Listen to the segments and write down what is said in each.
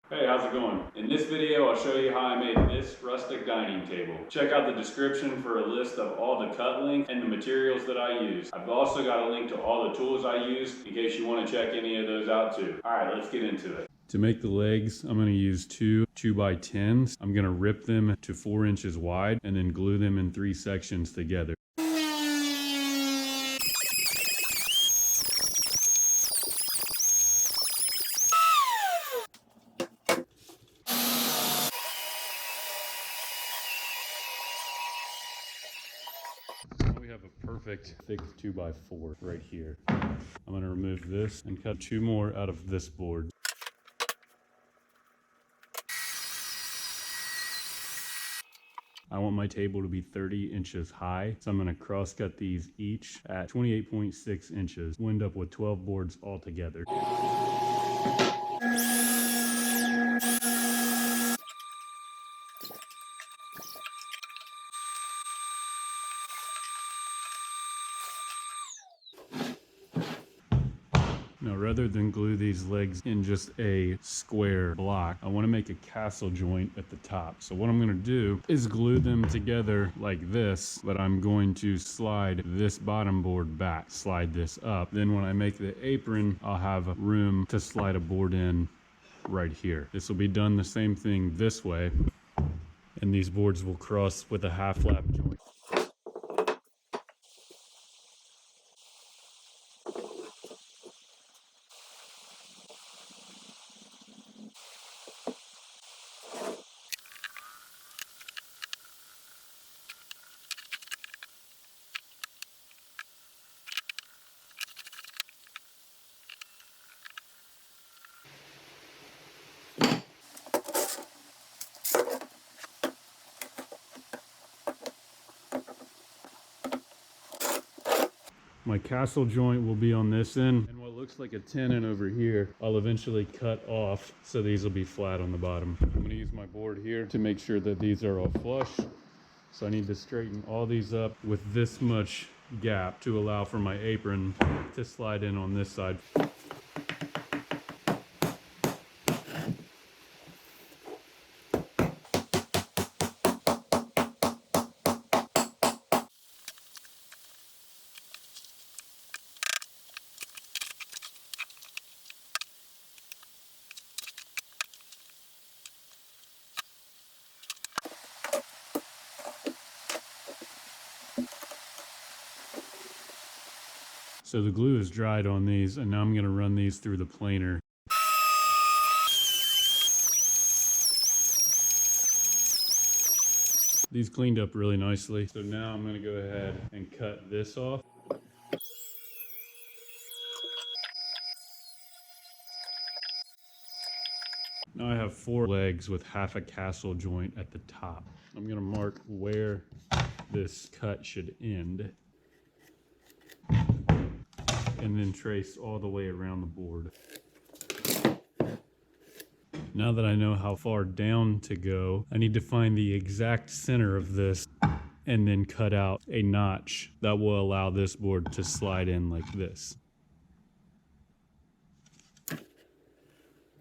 Hey, how's it going? In this video, I'll show you how I made this rustic dining table. Check out the description for a list of all the cut length and the materials that I use. I've also got a link to all the tools I use in case you want to check any of those out too. All right, let's get into it. To make the legs, I'm going to use two 2x10s. I'm going to rip them to 4 inches wide and then glue them in 3 sections together. We have a perfect thick 2x4 right here. I'm going to remove this and cut 2 more out of this board. I want my table to be 30 inches high, so I'm going to cross cut these each at 28.6 inches. We'll end up with 12 boards altogether. Now, rather than glue these legs in just a square block, I want to make a castle joint at the top. So what I'm going to do is glue them together like this, but I'm going to slide this bottom board back, slide this up. Then when I make the apron, I'll have room to slide a board in right here. This will be done the same thing this way, and these boards will cross with a half lap joint. My castle joint will be on this end, and what looks like a tenon over here, I'll eventually cut off so these will be flat on the bottom. I'm going to use my board here to make sure that these are all flush. So I need to straighten all these up with this much gap to allow for my apron to slide in on this side. So the glue is dried on these, and now I'm going to run these through the planer. These cleaned up really nicely. So now I'm going to go ahead and cut this off. Now I have 4 legs with half a castle joint at the top. I'm going to mark where this cut should end, and then trace all the way around the board. Now that I know how far down to go, I need to find the exact center of this and then cut out a notch that will allow this board to slide in like this.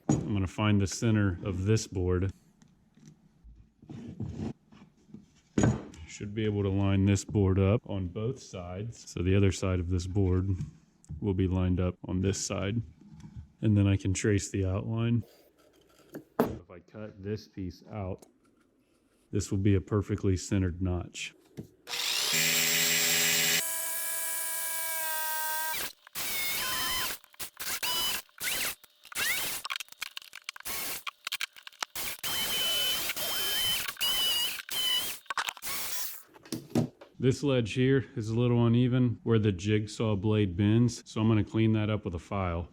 I'm going to find the center of this board. Should be able to line this board up on both sides. So the other side of this board will be lined up on this side. And then I can trace the outline. If I cut this piece out, this will be a perfectly centered notch. This ledge here is a little uneven where the jigsaw blade bends, so I'm going to clean that up with a file.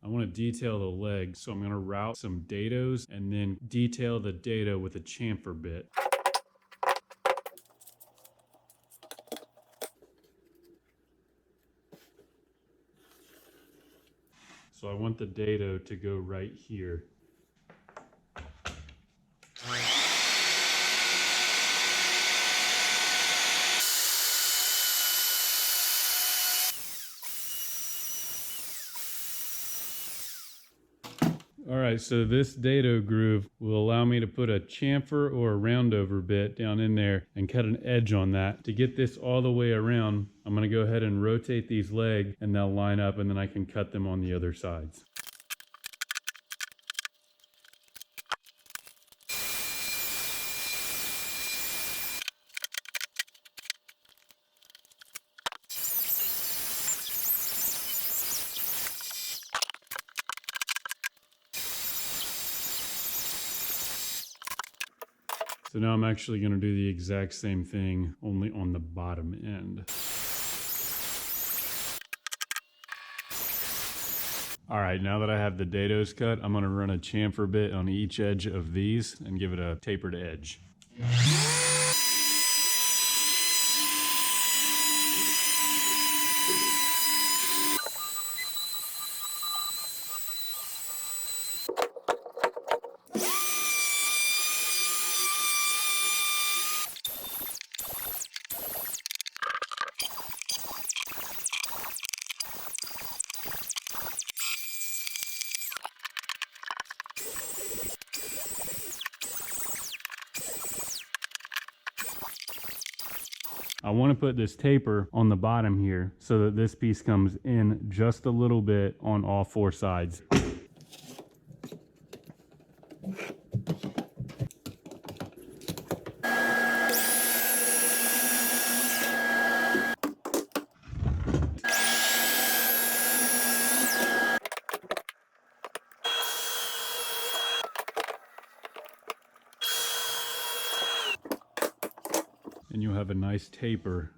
I want to detail the leg, so I'm going to route some dados and then detail the dado with a chamfer bit. So I want the dado to go right here. All right, so this dado groove will allow me to put a chamfer or a roundover bit down in there and cut an edge on that. To get this all the way around, I'm gonna go ahead and rotate these legs and they'll line up, and then I can cut them on the other sides. So now I'm actually going to do the exact same thing, only on the bottom end. All right, now that I have the dados cut, I'm going to run a chamfer bit on each edge of these and give it a tapered edge. I want to put this taper on the bottom here so that this piece comes in just a little bit on all four sides. And you'll have a nice taper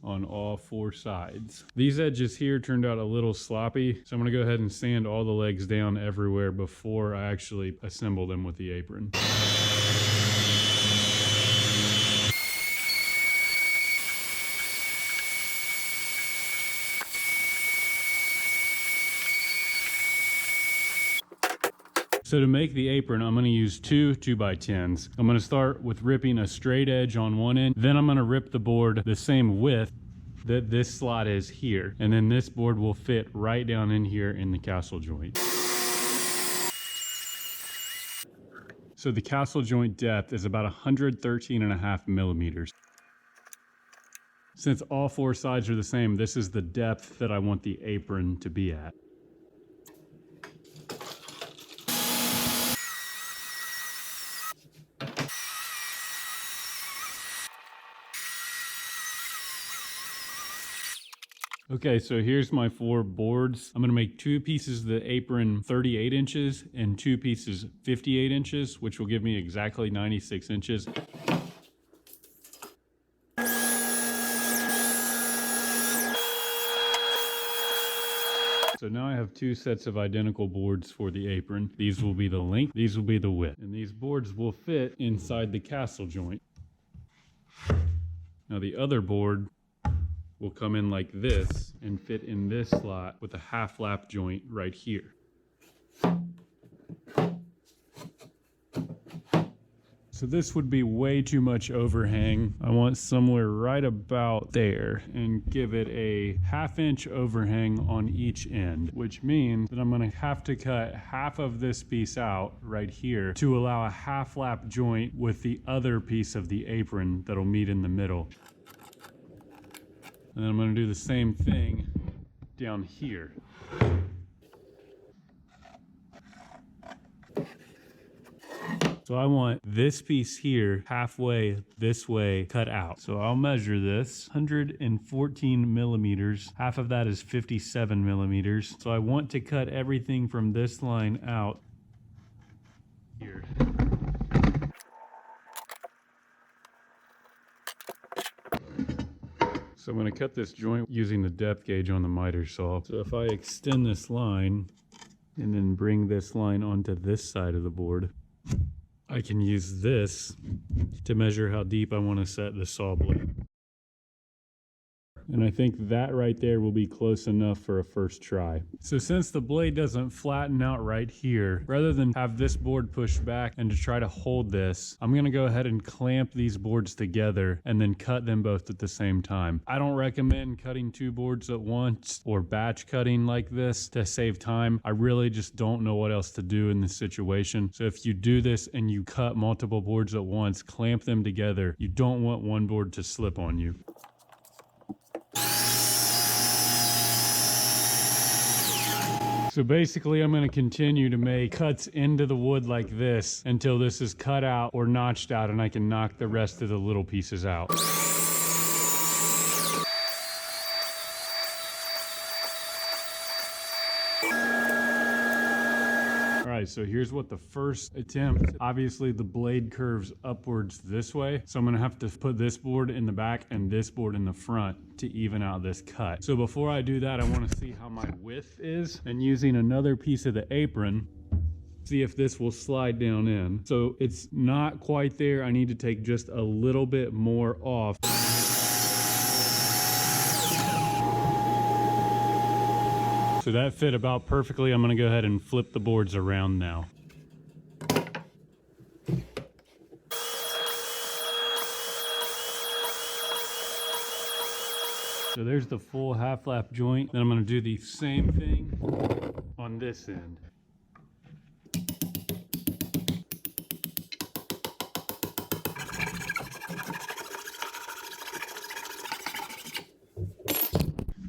on all four sides. These edges here turned out a little sloppy, so I'm gonna go ahead and sand all the legs down everywhere before I actually assemble them with the apron. So to make the apron, I'm gonna use two 2x10s. I'm gonna start with ripping a straight edge on one end. Then I'm gonna rip the board the same width that this slot is here. And then this board will fit right down in here in the castle joint. So the castle joint depth is about 113.5 millimeters. Since all four sides are the same, this is the depth that I want the apron to be at. Okay, so here's my four boards. I'm gonna make two pieces of the apron 38 inches and two pieces 58 inches, which will give me exactly 96 inches. So now I have two sets of identical boards for the apron. These will be the length, these will be the width. And these boards will fit inside the castle joint. Now the other board will come in like this and fit in this slot with a half lap joint right here. So this would be way too much overhang. I want somewhere right about there and give it a 1/2 inch overhang on each end, which means that I'm gonna have to cut half of this piece out right here to allow a half lap joint with the other piece of the apron that'll meet in the middle. And then I'm going to do the same thing down here. So I want this piece here halfway this way cut out. So I'll measure this, 114 millimeters. Half of that is 57 millimeters. So I want to cut everything from this line out here. So I'm going to cut this joint using the depth gauge on the miter saw. So if I extend this line and then bring this line onto this side of the board, I can use this to measure how deep I want to set the saw blade. And I think that right there will be close enough for a first try. So since the blade doesn't flatten out right here, rather than have this board pushed back and to try to hold this, I'm gonna go ahead and clamp these boards together and then cut them both at the same time. I don't recommend cutting two boards at once or batch cutting like this to save time. I really just don't know what else to do in this situation. So if you do this and you cut multiple boards at once, clamp them together. You don't want one board to slip on you. So basically I'm going to continue to make cuts into the wood like this until this is cut out or notched out and I can knock the rest of the little pieces out. Alright, so here's what the first attempt. Obviously the blade curves upwards this way, so I'm going to have to put this board in the back and this board in the front to even out this cut. So before I do that, I want to see how my width is, and using another piece of the apron, see if this will slide down in. So it's not quite there. I need to take just a little bit more off. So that fit about perfectly. I'm going to go ahead and flip the boards around now. So there's the full half lap joint. Then I'm going to do the same thing on this end.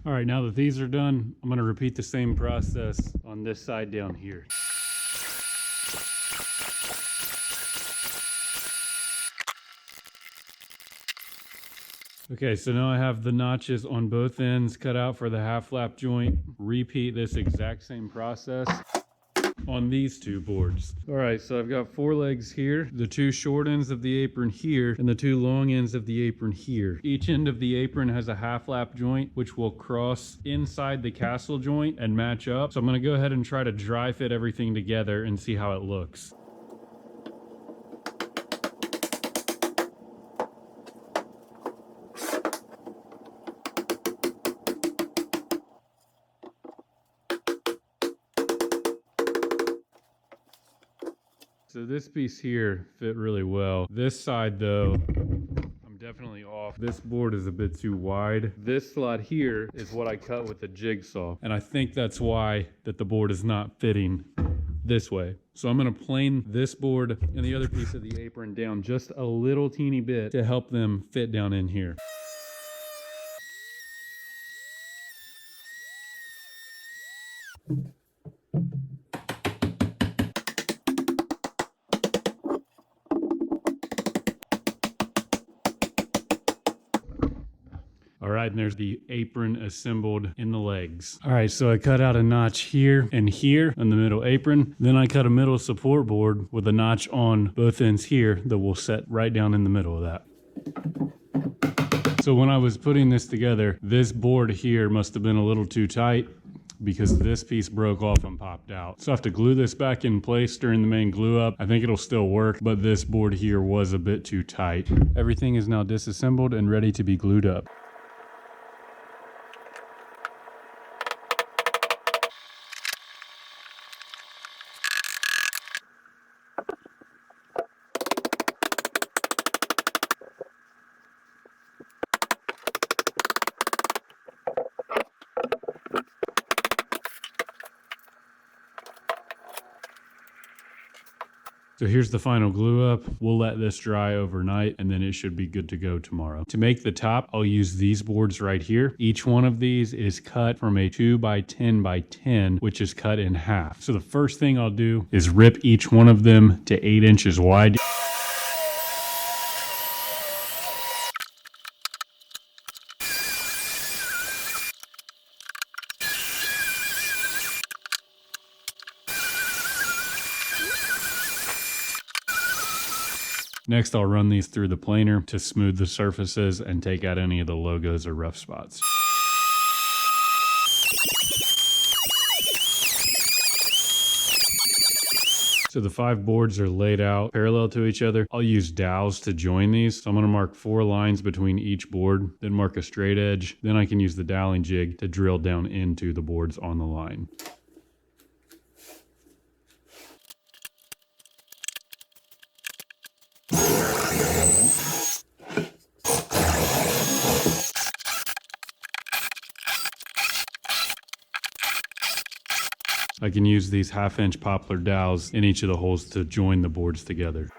All right, now that these are done, I'm going to repeat the same process on this side down here. Okay, so now I have the notches on both ends cut out for the half lap joint. Repeat this exact same process on these two boards. All right, so I've got 4 legs here, the 2 short ends of the apron here, and the 2 long ends of the apron here. Each end of the apron has a half lap joint, which will cross inside the castle joint and match up. So I'm gonna go ahead and try to dry fit everything together and see how it looks. So this piece here fit really well. This side though, I'm definitely off. This board is a bit too wide. This slot here is what I cut with a jigsaw. And I think that's why that the board is not fitting this way. So I'm gonna plane this board and the other piece of the apron down just a little teeny bit to help them fit down in here. All right, and there's the apron assembled in the legs. All right, so I cut out a notch here and here on the middle apron. Then I cut a middle support board with a notch on both ends here that will set right down in the middle of that. So when I was putting this together, this board here must have been a little too tight because this piece broke off and popped out. So I have to glue this back in place during the main glue up. I think it'll still work, but this board here was a bit too tight. Everything is now disassembled and ready to be glued up. So here's the final glue up. We'll let this dry overnight and then it should be good to go tomorrow. To make the top, I'll use these boards right here. Each one of these is cut from a 2x10x10, which is cut in half. So the first thing I'll do is rip each one of them to 8 inches wide. Next, I'll run these through the planer to smooth the surfaces and take out any of the logos or rough spots. So the 5 boards are laid out parallel to each other. I'll use dowels to join these. So I'm going to mark 4 lines between each board, then mark a straight edge. Then I can use the doweling jig to drill down into the boards on the line. I can use these 1/2-inch poplar dowels in each of the holes to join the boards together.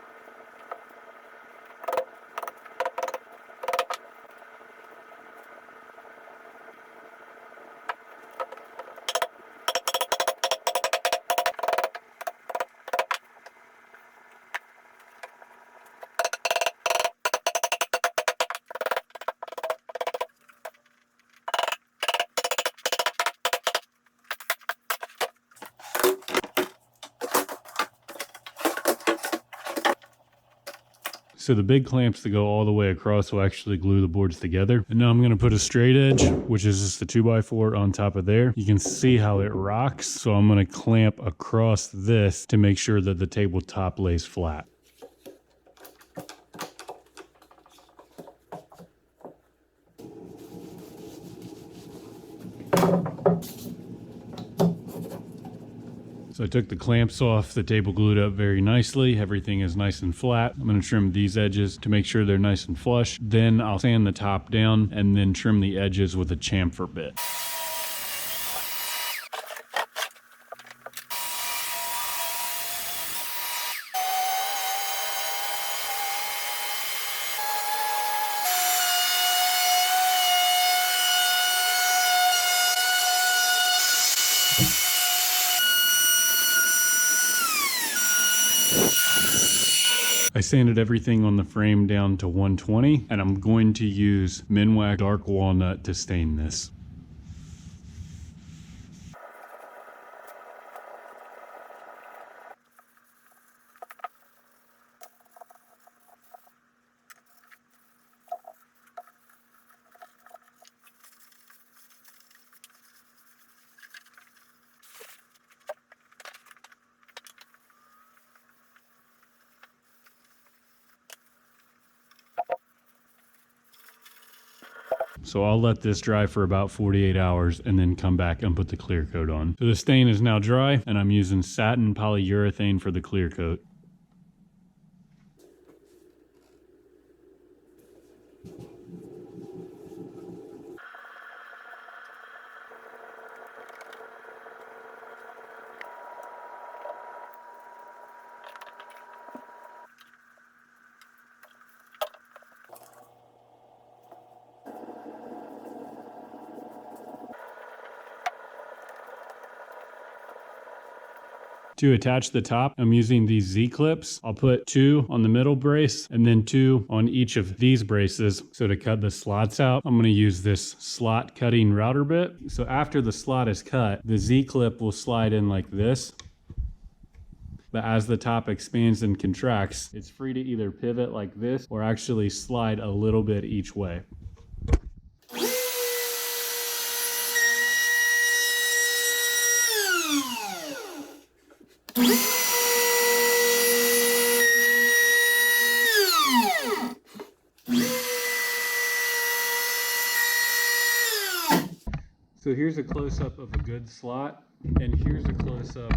So the big clamps that go all the way across will actually glue the boards together. And now I'm going to put a straight edge, which is just a 2x4 on top of there. You can see how it rocks. So I'm going to clamp across this to make sure that the tabletop lays flat. So I took the clamps off, the table glued up very nicely. Everything is nice and flat. I'm going to trim these edges to make sure they're nice and flush. Then I'll sand the top down and then trim the edges with a chamfer bit. I sanded everything on the frame down to 120, and I'm going to use Minwax dark walnut to stain this. So I'll let this dry for about 48 hours and then come back and put the clear coat on. So the stain is now dry, and I'm using satin polyurethane for the clear coat. To attach the top, I'm using these Z-clips. I'll put 2 on the middle brace and then 2 on each of these braces. So to cut the slots out, I'm going to use this slot cutting router bit. So after the slot is cut, the Z-clip will slide in like this. But as the top expands and contracts, it's free to either pivot like this or actually slide a little bit each way. So here's a close-up of a good slot, and here's a close-up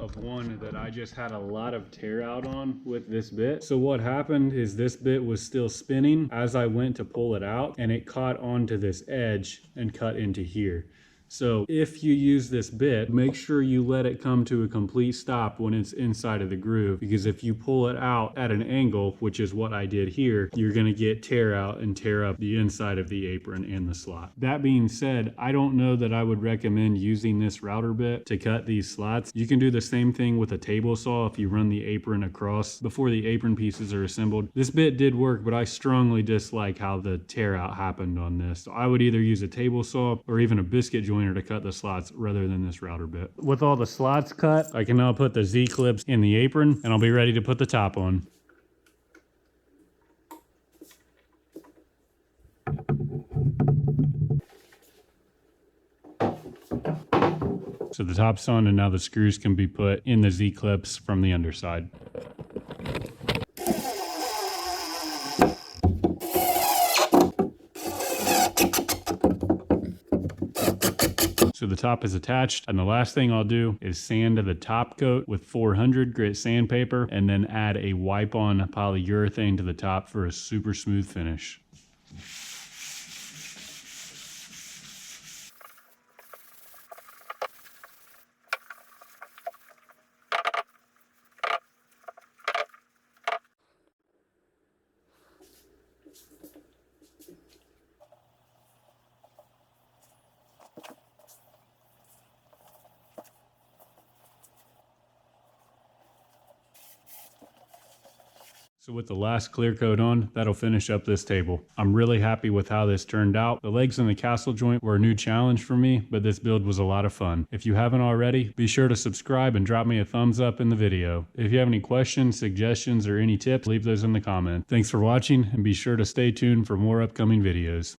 of one that I just had a lot of tear out on with this bit. So what happened is this bit was still spinning as I went to pull it out, and it caught onto this edge and cut into here. So if you use this bit, make sure you let it come to a complete stop when it's inside of the groove, because if you pull it out at an angle, which is what I did here, you're going to get tear out and tear up the inside of the apron and the slot. That being said, I don't know that I would recommend using this router bit to cut these slots. You can do the same thing with a table saw if you run the apron across before the apron pieces are assembled. This bit did work, but I strongly dislike how the tear out happened on this. So I would either use a table saw or even a biscuit joiner to cut the slots rather than this router bit. With all the slots cut, I can now put the Z-clips in the apron, and I'll be ready to put the top on. So the top's on, and now the screws can be put in the Z-clips from the underside. So the top is attached, and the last thing I'll do is sand the top coat with 400 grit sandpaper and then add a wipe-on polyurethane to the top for a super smooth finish. So with the last clear coat on, that'll finish up this table. I'm really happy with how this turned out. The legs in the castle joint were a new challenge for me, but this build was a lot of fun. If you haven't already, be sure to subscribe and drop me a thumbs up in the video. If you have any questions, suggestions, or any tips, leave those in the comments. Thanks for watching, and be sure to stay tuned for more upcoming videos.